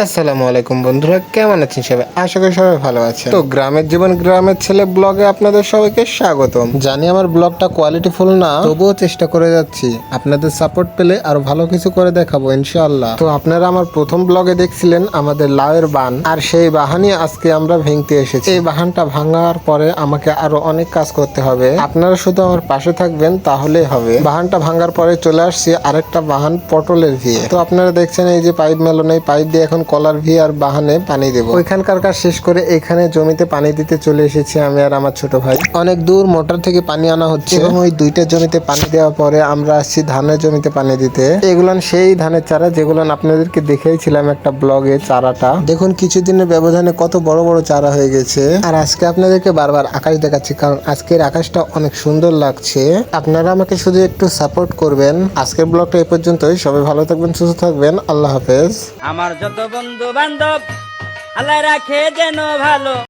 আসসালামু আলাইকুম বন্ধুরা, কেমন আছেন সবাই? আশা করি সবাই ভালো আছেন। তো গ্রামের জীবন গ্রামের ছেলে ব্লগে আপনাদের সবাইকে স্বাগতম। জানি আমার ব্লগটা কোয়ালিটিফুল না, তবুও চেষ্টা করে যাচ্ছি। আপনাদের সাপোর্ট পেলে আরো ভালো কিছু করে দেখাবো ইনশাআল্লাহ। তো আপনারা আমার প্রথম ব্লগে দেখছিলেন আমাদের লাউয়ের বান, আর সেই বাহানই আজকে আমরা ভেঙতে এসেছি। এই বাহানটা ভাঙার পরে আমাকে আরো অনেক কাজ করতে হবে। আপনারা শুধু আমার পাশে থাকবেন তাহলেই হবে। বাহানটা ভাঙার পরে চলে আসছি আরেকটা বাহান পটলের ভিয়ে। তো আপনারা দেখছেন এই যে পাইপ মেলানো, এই পাইপ দিয়ে এখন কলার ভি আর বাহানে পানি দেবো। ওইখানকার কাজ শেষ করে এখানে জমিতে পানি দিতে চলে এসেছি আমি আর আমার ছোট ভাই। অনেক দূর মোটর থেকে পানি আনা হচ্ছে এবং ওই দুইটা জমিতে পানি দেওয়ার পরে আমরা আসছি ধানের জমিতে পানি দিতে। এগুলান সেই ধানের চারা যেগুলান আপনাদেরকে দেখিয়েছিলাম একটা ব্লগে। চারাটা দেখুন কিছুদিনের ব্যবধানে কত বড় বড় চারা হয়ে গেছে। আর আজকে আপনাদেরকে বারবার আকাশ দেখাচ্ছি কারণ আজকের আকাশটা অনেক সুন্দর লাগছে। আপনারা আমাকে শুধু একটু সাপোর্ট করবেন। আজকের ব্লগটা এই পর্যন্তই। সবাই ভালো থাকবেন, সুস্থ থাকবেন। আল্লাহ হাফেজ। আমার যত বন্ধু বান্ধব আল্লাহ রাখে যেন ভালো।